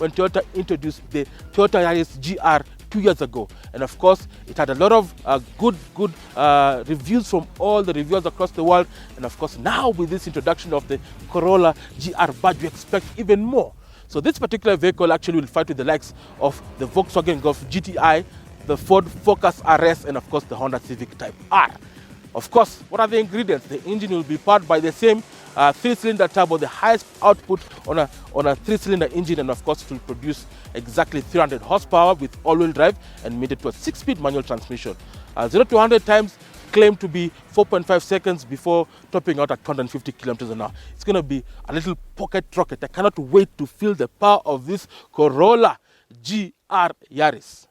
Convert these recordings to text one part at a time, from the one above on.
when Toyota introduced the Toyota Yaris GR 2 years ago. And of course, it had a lot of good reviews from all the reviewers across the world. And of course, now with this introduction of the Corolla GR badge, we expect even more. So this particular vehicle actually will fight with the likes of the Volkswagen Golf GTI, the Ford Focus RS, and of course the Honda Civic Type R. Of course, what are the ingredients? The engine will be powered by the same 3-cylinder turbo, the highest output on a 3-cylinder engine, and of course it will produce exactly 300 horsepower with all-wheel drive and made it to a 6-speed manual transmission. 0 to 100 times claimed to be 4.5 seconds before topping out at 150 kilometers an hour. It's going to be a little pocket rocket. I cannot wait to feel the power of this Corolla GR Yaris.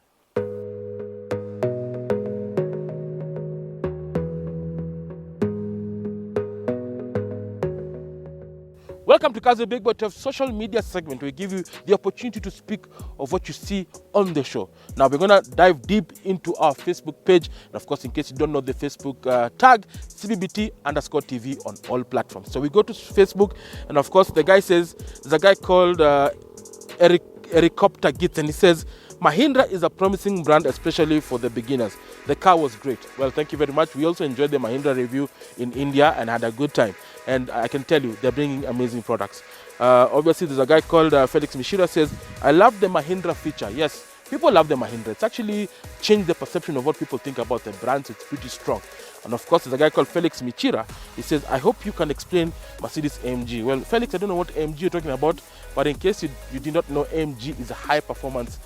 Welcome to Kazi Big Boy Trev social media segment. We give you the opportunity to speak of what you see on the show. Now we're going to dive deep into our Facebook page. And of course, in case you don't know the Facebook tag, CBBT_TV on all platforms. So we go to Facebook, and of course the guy says, there's a guy called Ericopter Gitz, and he says, Mahindra is a promising brand, especially for the beginners. The car was great. Well, thank you very much. We also enjoyed the Mahindra review in India and had a good time. And I can tell you, they're bringing amazing products. Obviously, there's a guy called Felix Mishira says, I love the Mahindra feature. Yes, people love the Mahindra. It's actually changed the perception of what people think about the brand, so it's pretty strong. And of course, there's a guy called Felix Michira. He says, I hope you can explain Mercedes AMG. Well, Felix, I don't know what AMG you're talking about, but in case you did not know, AMG is a high-performance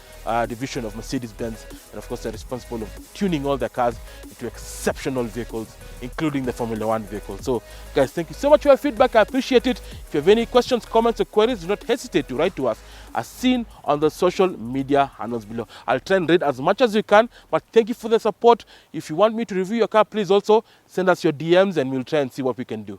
division of Mercedes-Benz. And of course, they're responsible of tuning all their cars into exceptional vehicles, including the Formula One vehicle. So, guys, thank you so much for your feedback. I appreciate it. If you have any questions, comments, or queries, do not hesitate to write to us, as seen on the social media handles below. I'll try and read as much as we can, but thank you for the support. If you want me to review your car, please also send us your DMs and we'll try and see what we can do.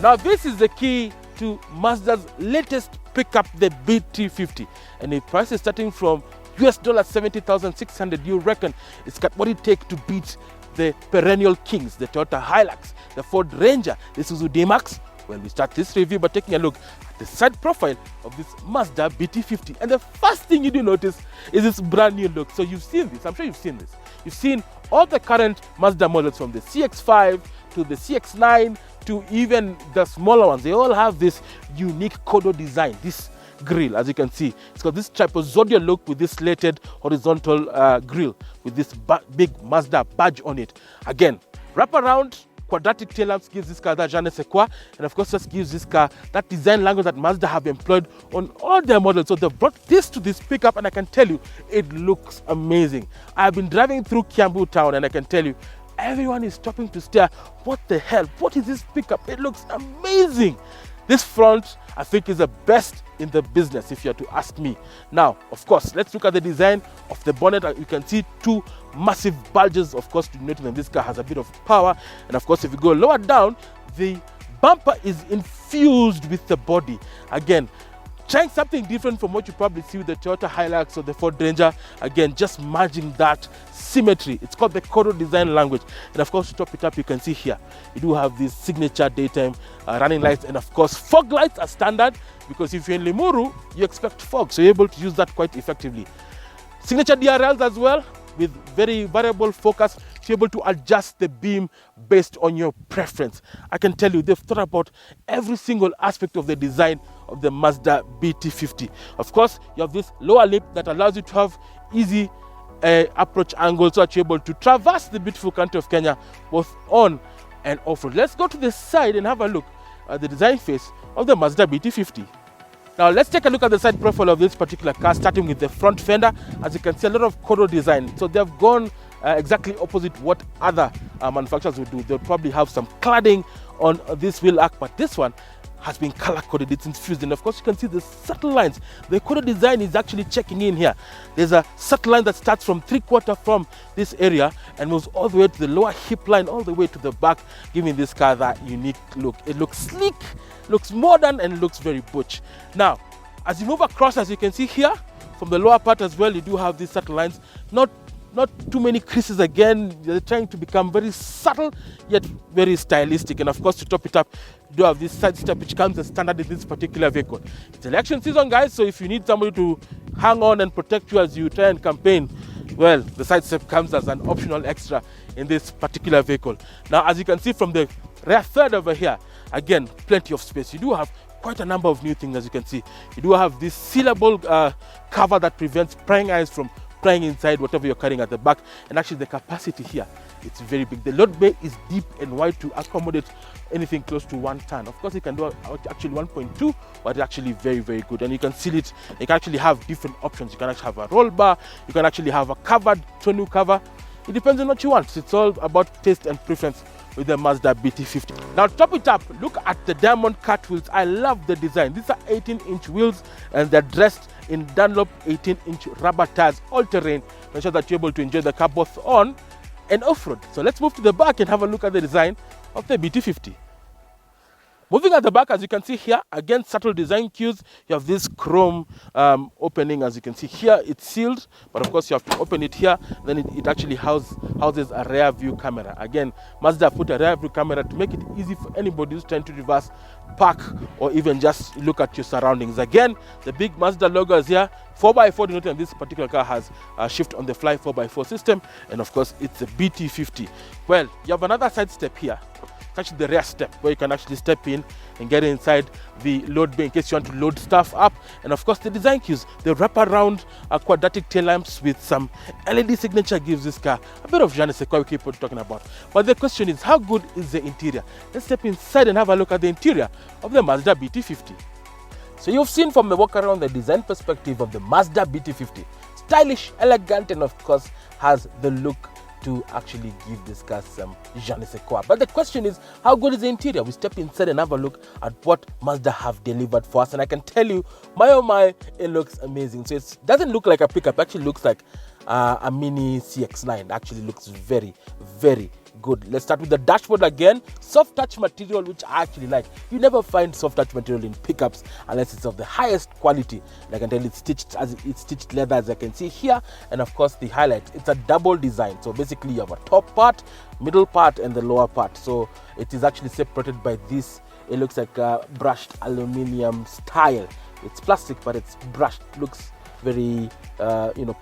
Now this is the key to Mazda's latest pickup, the BT-50, and the price is starting from $70,600. You reckon it's got what it takes to beat the perennial kings, the Toyota Hilux, the Ford Ranger, the Suzuki D-Max? Well, we start this review by taking a look at the side profile of this Mazda BT-50, and the first thing you do notice is this brand new look. So you've seen this, I'm sure you've seen this. You've seen all the current Mazda models, from the CX-5 to the CX-9 to even the smaller ones. They all have this unique Kodo design, this grille. As you can see, it's got this trapezoidal look with this slated horizontal grille with this big Mazda badge on it. Again, wraparound quadratic tail lamps gives this car that je ne sais quoi, and of course just gives this car that design language that Mazda have employed on all their models. So they've brought this to this pickup, and I can tell you, it looks amazing. I've been driving through Kiambu town, and I can tell you, everyone is stopping to stare. What the hell? What is this pickup? It looks amazing. This front, I think, is the best in the business, if you are to ask me. Now, of course, let's look at the design of the bonnet. You can see two massive bulges, of course, to note that this car has a bit of power. And of course, if you go lower down, the bumper is infused with the body. Again, trying something different from what you probably see with the Toyota Hilux or the Ford Ranger. Again, just merging that symmetry. It's called the Kodo design language. And of course, to top it up, you can see here, you do have these signature daytime running lights. And of course, fog lights are standard, because if you're in Limuru, you expect fog. So you're able to use that quite effectively. Signature DRLs as well, with very variable focus, to be able to adjust the beam based on your preference. I can tell you, they've thought about every single aspect of the design of the Mazda BT-50. Of course, you have this lower lip that allows you to have easy approach angle, so that you're able to traverse the beautiful country of Kenya, both on and off-road. Let's go to the side and have a look at the design face of the Mazda BT-50. Now let's take a look at the side profile of this particular car, starting with the front fender. As you can see, a lot of Kodo design. So they've gone exactly opposite what other manufacturers would do. They'll probably have some cladding on this wheel arch, but this one, has been color coded, it's infused, and of course you can see the subtle lines. The coded design is actually checking in here. There's a subtle line that starts from 3/4 from this area and moves all the way to the lower hip line, all the way to the back, giving this car that unique look. It looks sleek, looks modern, and looks very butch. Now, as you move across, as you can see here, from the lower part as well, you do have these subtle lines. Not too many creases again. They're trying to become very subtle yet very stylistic. And of course, to top it up, you do have this side step which comes as standard in this particular vehicle. It's election season, guys, so if you need somebody to hang on and protect you as you try and campaign, well, the side step comes as an optional extra in this particular vehicle. Now, as you can see from the rear third over here, again, plenty of space. You do have quite a number of new things, as you can see. You do have this sealable cover that prevents prying eyes from prying inside whatever you're carrying at the back. And actually the capacity here, it's very big. The load bay is deep and wide to accommodate anything close to 1 ton. Of course, you can do actually 1.2, but it's actually very, very good. And you can seal it. You can actually have different options. You can actually have a roll bar. You can actually have a covered tonneau cover. It depends on what you want. It's all about taste and preference with the Mazda BT-50. Now, top it up, look at the diamond cut wheels. I love the design. These are 18-inch wheels, and they're dressed in Dunlop 18-inch rubber tires, all-terrain. Make sure that you're able to enjoy the car both on and off-road. So let's move to the back and have a look at the design of the BT-50. Moving at the back, as you can see here, again, subtle design cues. You have this chrome opening. As you can see here, it's sealed, but of course you have to open it here. Then it actually houses a rear view camera. Again, Mazda put a rear view camera to make it easy for anybody who's trying to reverse, park, or even just look at your surroundings. Again, the big Mazda logo is here. 4x4 denoting this particular car has a shift on the fly 4x4 system, and of course it's a BT-50. Well, you have another side step here. It's actually the rear step where you can actually step in and get inside the load bay in case you want to load stuff up. And of course the design cues, the wraparound quadratic tail lamps with some LED signature gives this car a bit of je ne sais quoi we keep on talking about. But the question is, how good is the interior? Let's step inside and have a look at the interior of the Mazda BT-50. So you've seen from the walk around the design perspective of the Mazda BT-50. Stylish, elegant, and of course has the look to actually give this car some je ne sais quoi. But the question is, how good is the interior? We step inside and have a look at what Mazda have delivered for us, and I can tell you, my oh my, it looks amazing. So it doesn't look like a pickup, it actually looks like a mini CX-9. It actually looks very, very good. Let's start with the dashboard again. Soft touch material, which I actually like. You never find soft touch material in pickups unless it's of the highest quality. And I can tell it's stitched leather, as I can see here. And of course the highlight, it's a double design. So basically you have a top part, middle part, and the lower part. So it is actually separated by this, it looks like a brushed aluminium style. It's plastic, but it's brushed. Looks very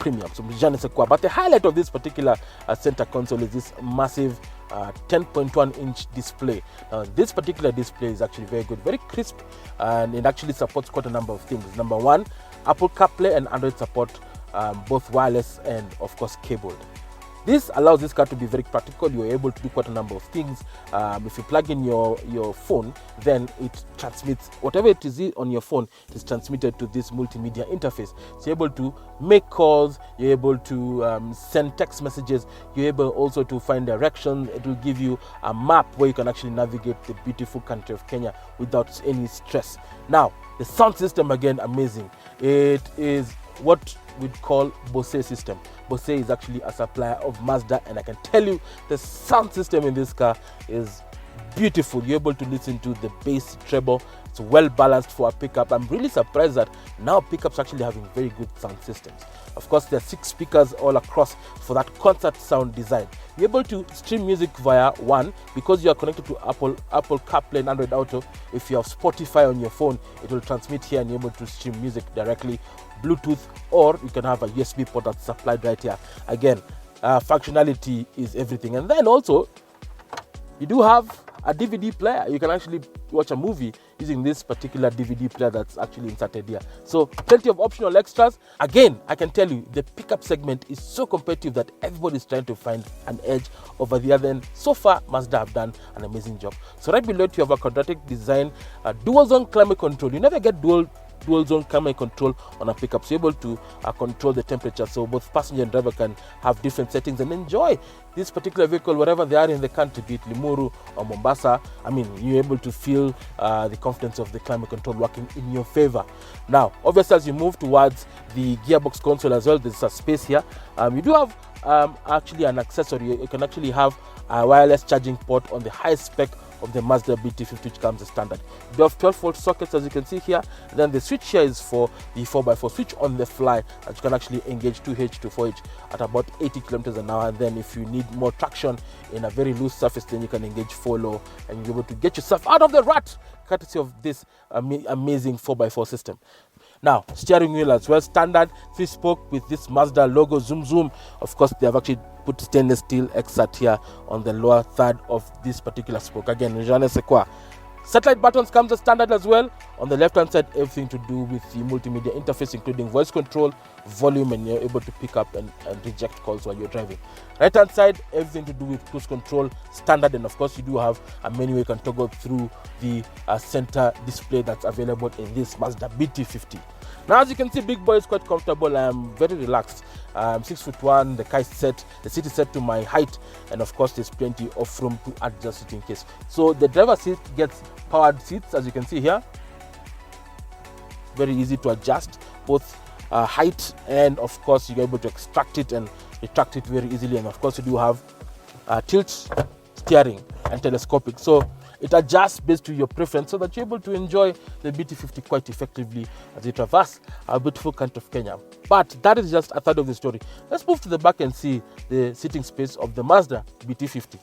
premium, so je ne sais quoi. But the highlight of this particular center console is this massive 10.1 inch display. This particular display is actually very good, very crisp, and it actually supports quite a number of things. Number one, Apple CarPlay and Android support, both wireless and of course cabled. This allows this car to be very practical. You're able to do quite a number of things. If you plug in your phone, then it transmits whatever it is on your phone is transmitted to this multimedia interface. So you're able to make calls, you're able to send text messages, you're able also to find directions. It will give you a map where you can actually navigate the beautiful country of Kenya without any stress. Now, the sound system, again, amazing. It is what we'd call Bose system. Bose is actually a supplier of Mazda, and I can tell you the sound system in this car is beautiful. You're able to listen to the bass, treble. It's well balanced for a pickup. I'm really surprised that now pickups actually having very good sound systems. Of course, there are 6 speakers all across for that concert sound design. You're able to stream music via one, because you are connected to Apple CarPlay and Android Auto. If you have Spotify on your phone, it will transmit here and you're able to stream music directly. Bluetooth, or you can have a USB port that's supplied right here. Again, functionality is everything. And then also, you do have a DVD player. You can actually watch a movie using this particular DVD player that's actually inserted here. So plenty of optional extras. Again, I can tell you the pickup segment is so competitive that everybody's trying to find an edge over the other, and so far Mazda have done an amazing job. So right below it you have a quadratic design, dual zone climate control. You never get dual dual zone climate control on a pickup, so you're able to control the temperature, so both passenger and driver can have different settings and enjoy this particular vehicle wherever they are in the country, be it Limuru or Mombasa. I mean, you're able to feel the confidence of the climate control working in your favor. Now, obviously, as you move towards the gearbox console as well, there's a space here. You do have actually an accessory. You can actually have a wireless charging port on the highest spec of the Mazda BT-50, which comes as standard. You have 12-volt sockets, as you can see here. Then the switch here is for the 4x4 switch on the fly, that you can actually engage 2H to 4H at about 80 kilometers an hour. And then if you need more traction in a very loose surface, then you can engage 4 low, and you'll be able to get yourself out of the rut, courtesy of this amazing 4x4 system. Now, steering wheel as well, standard 3-spoke with this Mazda logo, zoom zoom. Of course, they have actually put stainless steel exert here on the lower third of this particular spoke. Again, je ne sais quoi. Satellite buttons comes as standard as well. On the left hand side, everything to do with the multimedia interface, including voice control, volume, and you're able to pick up and reject calls while you're driving. Right hand side, everything to do with cruise control, standard, and of course you do have a menu you can toggle through the center display that's available in this Mazda BT-50. Now, as you can see, Big Boy is quite comfortable. I am very relaxed. I'm 6'1", the seat is set to my height, and of course there's plenty of room to adjust it in case. So the driver's seat gets powered seats, as you can see here. Very easy to adjust, both height, and of course you're able to extract it and retract it very easily. And of course you do have tilt steering and telescopic, so it adjusts based to your preference, so that you're able to enjoy the BT-50 quite effectively as you traverse our beautiful country of Kenya. But that is just a third of the story. Let's move to the back and see the seating space of the Mazda BT-50.